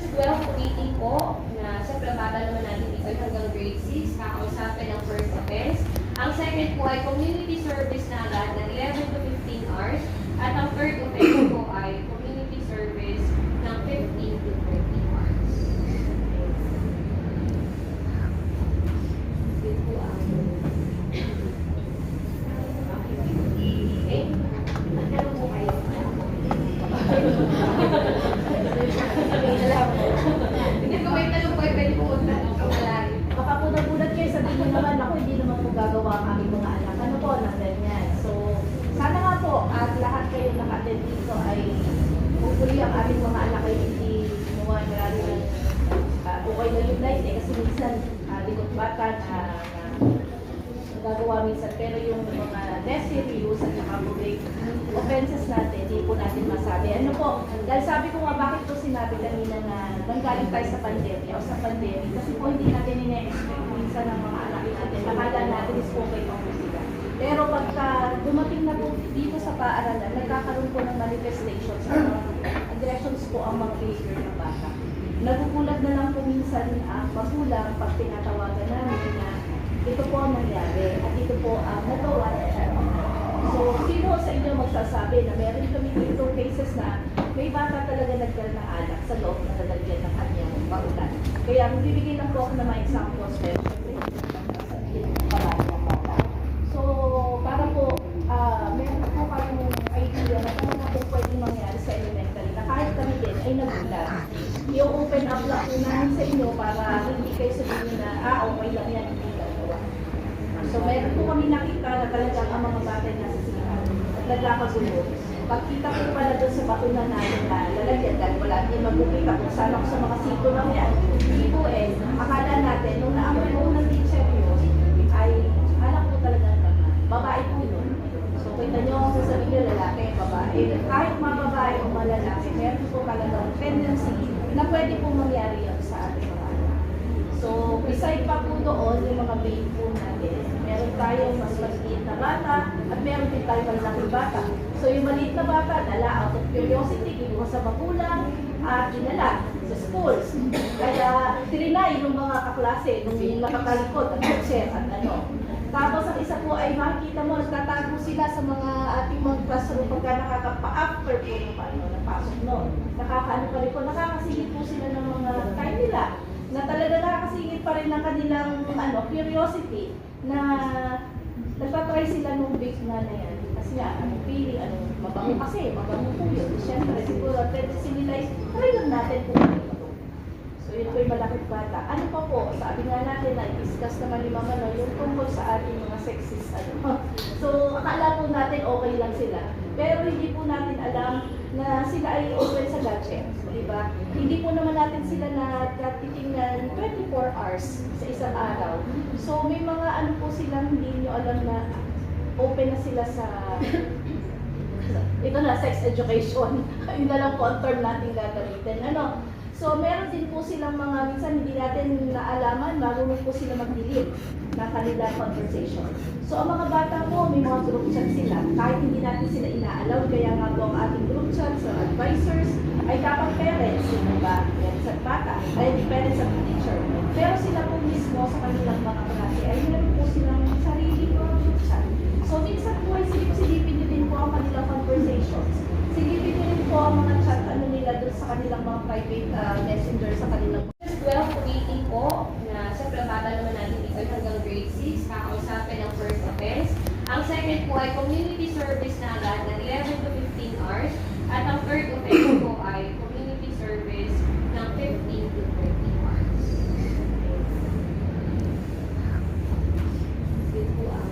12 to 18 po, na siyempre bata naman natin dito hanggang grade 6, kakausapin ang first offense. Ang second po ay community service na agad ng 11 to 15 hours. At ang third offense po ay community service ng 15 to 20 hours. Yun po ang... Okay. Ano po kayo? Hindi ko may tanong po, pwede po magtanong kung wala. Baka po nagulat kayo, sabihin niyo naman ako, hindi naman po gagawa ang aming mga anak. Ano po, ng ganyan. So, sana nga po, at lahat kayo naka-attend dito ay hopefully ang aming mga anak ay hindi gumawa marami ng okay na yung light eh, kasi minsan likot bata na nagagawa minsan. Pero yung mga less serious at saka public offenses natin, hindi po natin masabi. Ano po, dahil sabi ko nga bakit po sinabi kanina na nanggaling tayo sa pandemya o sa pandemic, kasi po hindi natin ine-expect minsan ng mga anak natin. Nakala natin is okay pa po sila. Pero pagka dumating na po dito sa paaralan, nagkakaroon po ng manifestations at aggressions po ang mga behavior ng bata. Nagugulat na lang po minsan ang magulang pag tinatawagan namin na ito po ang nangyari at ito po ang nagawa niya. So, sino sa inyo magsasabi na meron kami dito cases na may bata talaga nagkaroon ng alak sa loob na lalagyan ng kanyang paulan. Kaya bibigyan lang po ako ng mga examples, pero parang ng bata. So, para po, meron po kayong idea na kung ano po pwedeng mangyari sa elementary na kahit kami din ay nagulat. I-open up lang po namin sa inyo para hindi kayo sabihin na, okay lang yan, hindi gagawa. So, meron po kami nakita na talagang ang mga bata nasa sigahan at nagkakagulo. Pagkita ko pala doon sa batunan natin na lalagyan dahil wala din magpupita kung saan ako sa mga sito lang yan. Hindi po akala natin, nung naamoy mo ng teacher yun, ay anak po talagang naman. Babae po yun. So, kita nyo, sasabihin nyo lalaki, babae. Kahit mga babae o mga lalaki, meron po talagang tendency na pwede po mangyari yun sa ating mga anak. So, beside pa po doon, yung mga baby po natin, meron tayong mas maliit na bata at meron din tayong malaking bata. So, yung maliit na bata, dala out of curiosity, kinuha sa magulang at dinala sa schools. Kaya, tirinay yung mga kaklase, nung nakakalikot at share at ano. Tapos, ang isa po ay makikita mo, nagtatago sila sa mga ating mga classroom pagka nakakapa-after po yung napasok noon. Nakakaano pa rin po, nakakasingit po sila ng mga time nila na talaga nakakasingit pa rin ng kanilang curiosity na nagtatry sila nung big na yan. Kasi nga, feeling, mabango kasi, mabango po yun. Siyempre, siguro, tendency nila is, try lang natin kung ano ito. So, yun po yung malakit bata. Ano pa po, sabi nga natin na i-discuss naman yung mga yung tungkol sa ating mga sexist. So, akala po natin okay lang sila. Pero hindi po natin alam na sila ay open sa gadgets, di ba? Hindi po naman natin sila titingnan 24 hours sa isang araw. So, may mga po silang hindi nyo alam na open na sila sa ito na, sex education. Yun na lang po ang term natin gagamitin. So, meron din po silang mga, minsan hindi natin naalaman, marunong po sila magdilim ng kanilang conversation. So, ang mga bata po, may mga group chat sila. Kahit hindi natin sila inaalaw, kaya nga po ang ating group chat, so advisors, ay dapat parents, diba? Parents at bata, ay hindi parents at teacher. Pero sila po mismo sa kanilang mga klase, ay meron po silang sarili po group chat. So, minsan po ay silip-silipin nyo din po ang kanilang conversations. Silipin nyo rin po ang mga chat nila doon sa kanilang mga private messenger sa kanilang 12 to 18 po, na siyempre bata naman natin dito hanggang grade 6, kakausapin ang first offense. Ang second po ay community service na agad ng 11 to 15 hours. At ang third offense po ay community service ng 15 to 20 hours. Yun po ang...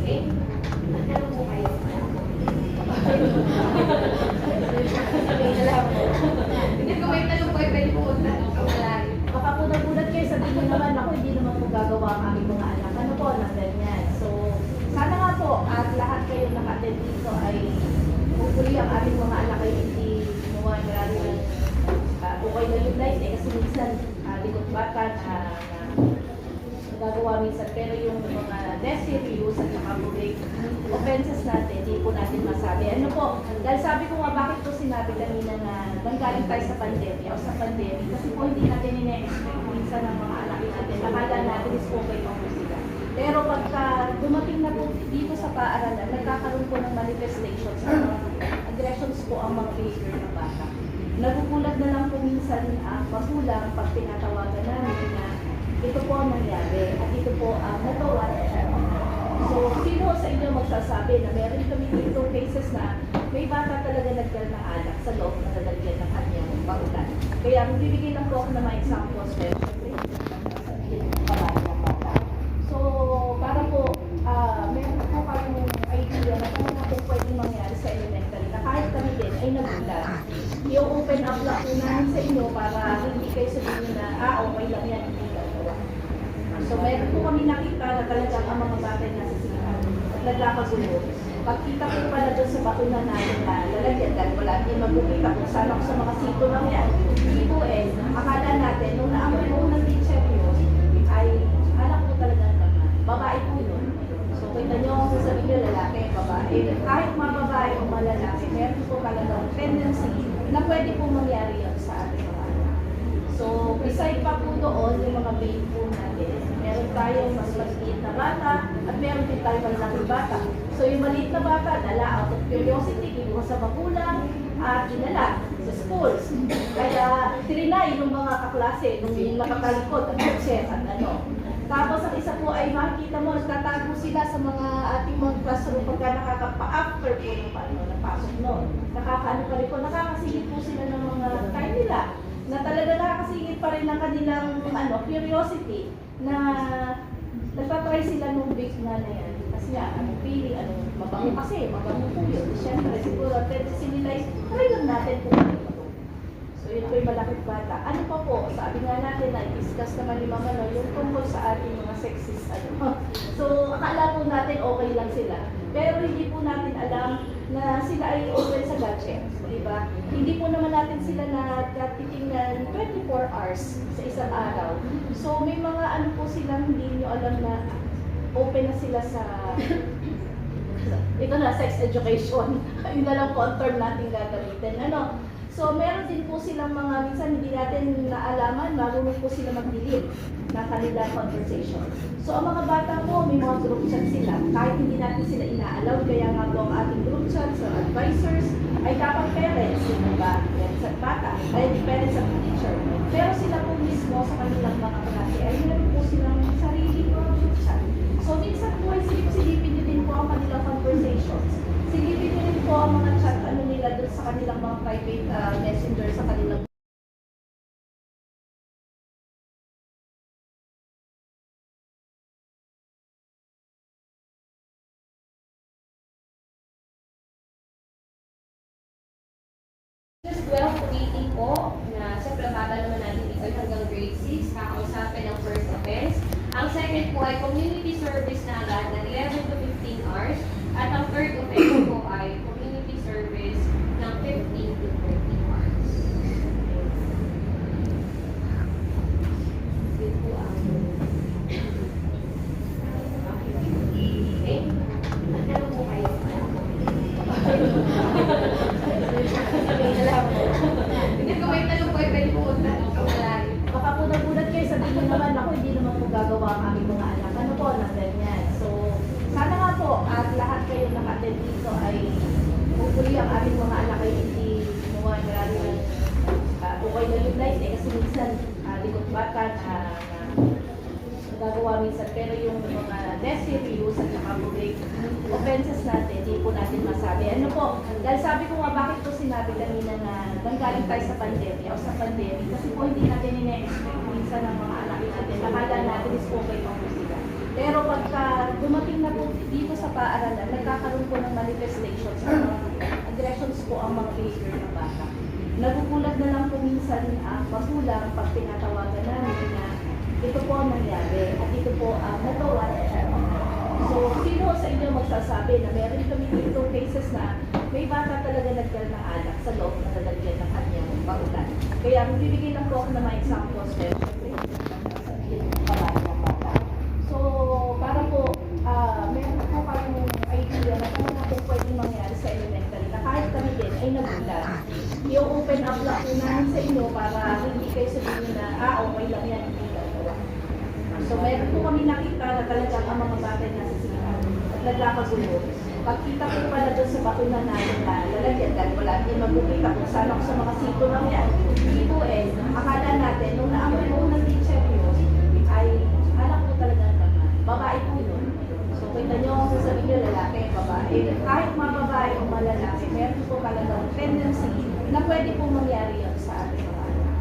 Okay. Ano po kayo? Hindi ko may tanong po, pwede po magtanong kung wala. Baka po nagulat kayo, sabihin niyo naman ako, hindi naman po gagawa ang aming mga anak. Ano po, ng ganyan. So, sana nga po, at lahat kayo naka-attend dito ay hopefully ang aming mga anak ay hindi gumawa marami ng okay na yung light eh, kasi minsan likot bata na nagagawa minsan. Pero yung mga less serious at saka public offenses natin, hindi po natin masabi. masabi. Ano po, dahil sabi ko nga bakit po sinabi kanina na nanggaling tayo sa pandemya o sa pandemic kasi po hindi natin ine-expect minsan ng mga anak natin. Akala natin is okay pa po sila. Pero pagka dumating na po dito sa paaralan, nagkakaroon po ng manifestations ng mga aggressions po ang mga behavior ng bata. Nagugulat na lang po minsan ang magulang pag tinatawagan namin na ito po ang nangyari at ito po ang nagawa. So, sino sa inyo magsasabi na meron kami dito cases na may bata talaga nagkaroon ng alak sa loob na lalagyan ng kanyang paulan. Kaya magbibigay lang po ako ng mga examples. Pero, so, para po, meron po kayong idea na kung ano po pwedeng mangyari sa elementary na kahit kami din ay nagulat. I-open up lang po namin sa inyo para hindi kayo sabihin na, okay lang yan, hindi gagawa. So, meron po kami nakita na talagang ang mga bata nasa sigahan at nagkakagulo. Pagkita ko pala doon sa batunan natin na lalagyan dahil wala din magpupita kung saan ako sa mga sito lang yan. Hindi po akala natin, nung naamoy mo ng teacher yun, ay anak po talaga naman. Babae po yun. So, kita nyo kung sasabihin nyo lalaki, babae. Kahit mga babae o mga lalaki, meron po talagang tendency na pwede po mangyari yun sa ating mga anak. So, beside pa po doon, yung mga babe po natin, meron tayong mas maliit na bata at meron din tayong malaking bata. So, yung maliit na bata, dala out of curiosity, kinuha sa magulang at dinala sa schools. Kaya, trinay yung mga kaklase, nung nakatalikod at teacher at ano. Tapos, ang isa po ay makikita mo, nagtatago sila sa mga ating mga classroom pagka nakakapa-after po yung napasok noon. Nakakaano pa rin po, nakakasingit po sila ng mga time nila na talaga nakakasingit pa rin ng kanilang curiosity na nagtatry sila nung big na yan. Kasi nga, feeling, mabango kasi, mabango po yun. Siyempre, siguro, tendency nila is, try lang natin kung ano ito. So, yun po yung malakit bata. Ano pa po, sabi nga natin na i-discuss naman yung mga yung tungkol sa ating mga sexist, So, akala po natin okay lang sila. Pero hindi po natin alam na sila ay open sa gadgets, di ba? Hindi po naman natin sila titingnan 24 hours sa isang araw. So, may mga po silang hindi nyo alam na open na sila sa ito na, sex education. Yun na lang po ang term natin gagamitin. So, meron din po silang mga, minsan hindi natin naalaman, marunong po sila magdilim ng kanilang conversation. So, ang mga bata po, may mga group chat sila. Kahit hindi natin sila inaalaw, kaya nga po ang ating group chat sa advisors ay dapat parents, di ba? Parents at bata, ay parents at teacher. Pero sila po mismo sa kanilang mga klase ay meron po silang sarili po group chat. So, minsan po ay silip-silipin nyo din po ang kanilang conversations. Silipin nyo rin po ang mga chat nila doon sa kanilang mga private messenger sa kanilang Just 12 to 18 po, na siyempre bata naman natin dito hanggang grade 6, kakausapin ang first offense. Ang second po ay community service na agad ng 11 to 15 hours. At ang third offense po ay community service ng 15 to 30 hours. Yun po ang okay. Ano po kayo? Hindi ko may tanong po, pwede po tanong kung wala. baka po nagulat kayo, sabihin nyo naman, ako hindi naman po gagawa ang aming mga anak. Ano po, ng ganyan. So, sana nga po, at lahat kayo naka-attend dito ay hopefully ang aming mga anak ay hindi gumawa marami ng okay na yung life kasi minsan likot bata na nagagawa minsan. Pero yung mga less serious at saka public offenses natin, hindi po natin masabi. Ano po, dahil sabi ko nga bakit po sinabi kanina na nanggaling tayo sa pandemya o sa pandemic kasi po hindi natin ine-expect minsan ng mga anak natin. Akala natin is okay pa po sila. Pero pagka dumating na po dito sa paaralan, nagkakaroon po ng manifestations ng mga aggressions po ang mga behavior ng bata. Nagugulat na lang po minsan ang magulang pag tinatawagan namin na ito po ang nangyari at ito po ang nagawa. So, sino sa inyo magsasabi na meron kami dito cases na may bata talaga nagkaroon ng alak sa loob na lalagyan ng kanyang paulan. Kaya magbibigay lang po ako ng mga examples. So, para po, meron po kayong idea na kung ano po pwedeng mangyari sa elementary. ay nagulat. I-open up lang po namin sa inyo para hindi kayo sabihin na, okay lang yan, hindi gagawa. So meron po kami nakita na talagang ang mga batay nasa sigahan at nagkakagulo. Pagkita ko pala doon sa bakuna natin na lalagyan dahil wala din magkukita kung saan ako sa mga sito lang yan. Dito akala natin, nung naamoy mo ng teacher yun, ay anak ko talaga naman. Babae po yun. So kita nyo, sasabihin nyo lalaki, babae. Kahit mga babae o mga lalaki, meron po talagang tendency na pwede po mangyari yun sa ating mga anak.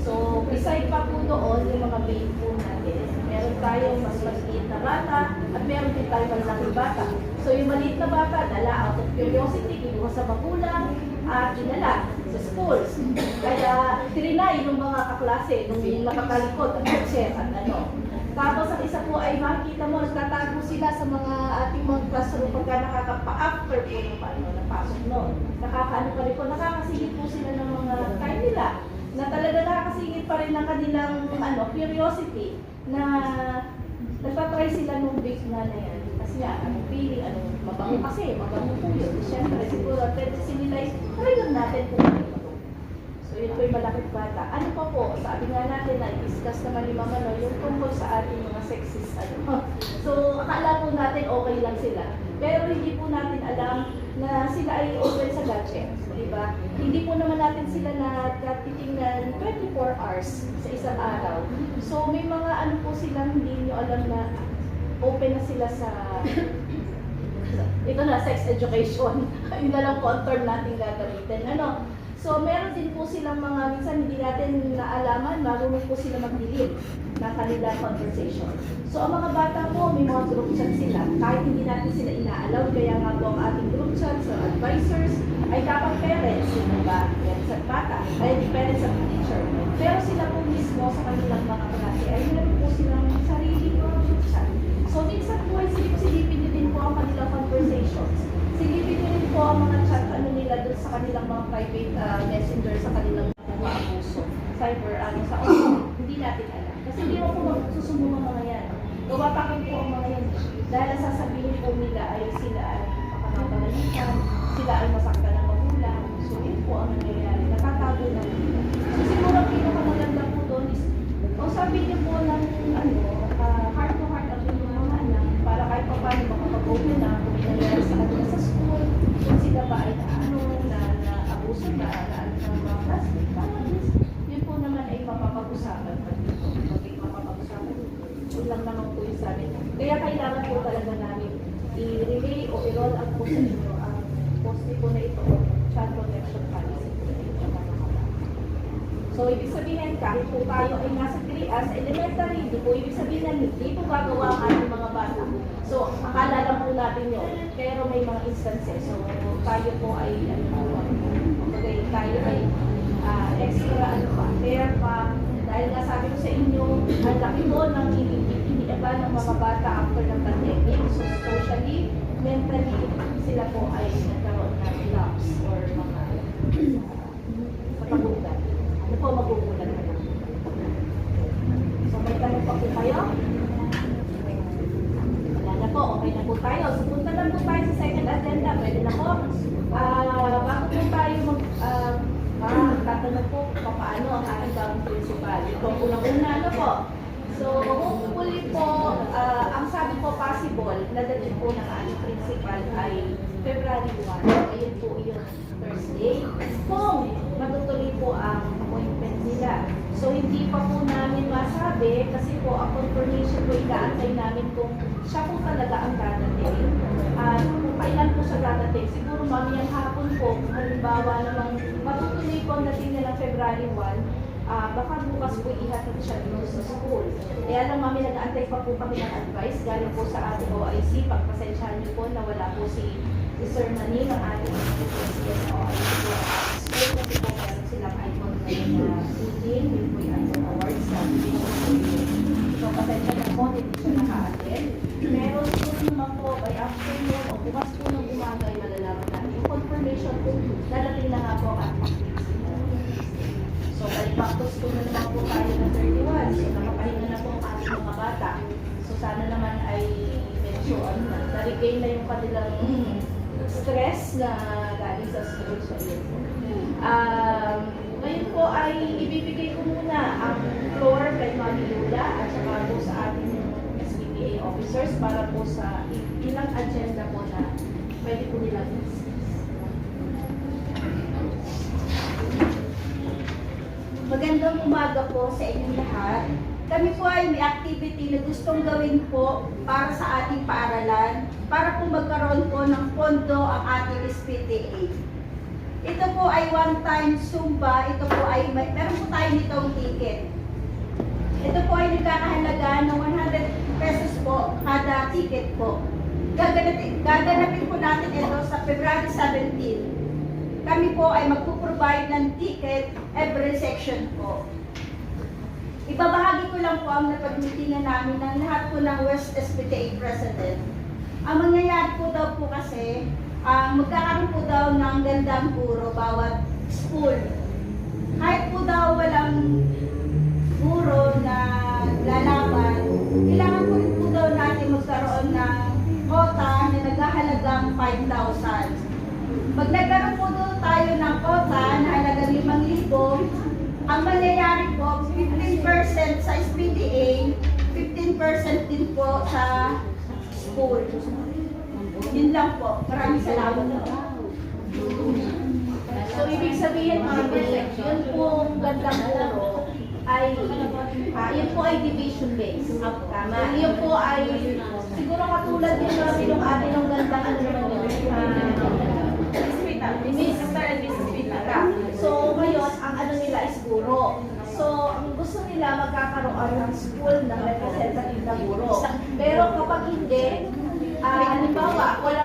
So, beside pa po doon, yung mga baby po natin, meron tayong mas maliit na bata at meron din tayong malaking bata. So, yung maliit na bata, dala out of curiosity, kinuha sa magulang at dinala sa schools. Kaya, trinay yung mga kaklase, nung nakakalikot at check at ano. Tapos, ang isa po ay makikita mo, nagtatago sila sa mga ating mga classroom pagka nakakapa-after po ng pasok noon. Nakakaano pa rin po, nakakasingit po sila ng mga time nila na talaga nakakasingit pa rin ng kanilang curiosity na nagtatry sila nung big na yan. Kasi nga, anong feeling, mabango kasi, mabango po yun. Siyempre, siguro, tendency nila is, try lang natin kung ano ito. So, yun po yung malakit bata. Ano pa po, sabi nga natin na i-discuss naman yung mga yung tungkol sa ating mga sexist. So, akala po natin okay lang sila. Pero hindi po natin alam na sila ay open sa gadgets. Diba? Hindi po naman natin sila natitingnan 24 hours sa isang araw. So, may mga ano po silang hindi nyo alam na open na sila sa ito na, sex education. Yun na lang po ang term natin gagamitin. So, meron din po silang mga, minsan hindi natin naalaman, marunong po sila mag-delete ng kanilang conversation. So, ang mga bata po, may mga group chat sila. Kahit hindi natin sila ina-allow, kaya nga po ang ating group chat sa advisors ay dapat parents, diba? Parents at bata, ay parents at teacher. Pero sila po mismo sa kanilang mga klase ay meron po silang sarili group chat. So, minsan po ay silip-silipin din po ang kanilang conversations. Silipin nyo rin po ang mga chat nila doon sa kanilang mga private messenger, sa kanilang mga abuso, cyber, sa online. Hindi natin alam. Kasi hindi mo po magsusumbong ang mga yan. Gawatakin po ang mga yan. Dahil ang sasabihin po nila ay sila ay makakapagalitan, sila ay masaktan ng magulang. So, yun po ang nangyayari. Nakatago na nila. So, siguro ang pinakamaganda po doon is, sabi niyo po ng heart to heart ang inyong mga anak para kahit pa paano makapag-open na kung may nangyari sa kanila sa school, kung sila ba ay na-abuso na mga classmates. Para yun po naman ay mapapag-usapan pa dito. Pag mapapag-usapan, yun lang naman po yung sabi. Kaya kailangan po talaga namin i-relay o i-roll out po sa inyo ang post po na ito, child protection policy. So, ibig sabihin, kahit po tayo ay nasa sa elementary, hindi po ibig sabihin na hindi po gagawa ang ating mga bata. So, akala lang po natin yun. Pero may mga instances. So, tayo po ay, tayo ay extra, fair pa. Dahil nga sabi ko sa inyo, ang laki po ng iniiba ng mga bata after ng pandemic. So, socially, mentally, sila po ay nagkaroon ng relapse or mga patagutan. Ano po magugulat na lang? So, may tanong pa po kayo? Wala na po, okay na po tayo. So, punta lang po tayo sa second agenda. Pwede na po. Bago po tayo tatanong po paano ang ating bagong principal. Ito po una ano po. So, hopefully po, ang sabi po possible na dating po ng ating principal ay February 1. Ayun po yung Thursday. Kung matutuloy po ang appointment nila. So, hindi pa po namin masabi kasi po ang confirmation po ikaantay namin kung siya po talaga ang dadating. At kung kailan po siya dadating, siguro mamayang hapon po, kung halimbawa namang matutuloy po ang dating nila February 1, baka bukas po ihatid siya dito sa school. Kaya lang mami, nag-aantay pa po kami ng advice galing po sa ating OIC. Pagpasensyahan niyo po na wala po si Sir Manny ng ating OIC po. School kasi po meron silang icon ngayon na meeting, yun po yung icon awards sa so, pasensya na po, hindi siya naka-attend. Pero siguro naman po, by afternoon o bukas po ng umaga ay malalaman natin. Yung confirmation po, dadating na nga po ang ating so, balik-back school na naman po tayo ng 31. So, nakapahinga na po ang ating mga bata. So, sana naman ay medyo, na-regain na yung kanilang stress na galing sa school. So, yun po. Ngayon po ay ibibigay ko muna ang floor kay Mami Lula at saka po sa ating SPPA officers para po sa ilang agenda po na pwede po nilang discuss. Magandang umaga po sa inyong lahat. Kami po ay may activity na gustong gawin po para sa ating paaralan, para po magkaroon po ng pondo ang ating SPTA. Ito po ay one-time Zumba, ito po ay, meron po tayo nitong ticket. Ito po ay nagkakahalaga ng 100 pesos po kada ticket po. Gaganapin po natin ito sa February 17. Kami po ay magpo-provide ng ticket every section po. Ibabahagi ko lang po ang napag-meetingan namin ng lahat po ng West SPTA President. Ang mangyayari po daw po kasi, magkakaroon po daw ng gandang guro bawat school. Kahit po daw walang guro na lalaban, kailangan po rin po daw natin magkaroon ng quota na naghahalagang 5,000. Pag nagkaroon po doon tayo ng quota na halagang 5,000, ang mangyayari po, 15% sa SPTA, 15% din po sa school. Yun lang po. Maraming salamat po. So, ibig sabihin, yun pong gandang guro ay, yun po ay division based. Tama. Yun po ay, siguro katulad din namin ng atin ng gandang So, ngayon, ang ano nila is guro. So, ang gusto nila magkakaroon ng school ng representative na guro. Pero kapag hindi, halimbawa, wala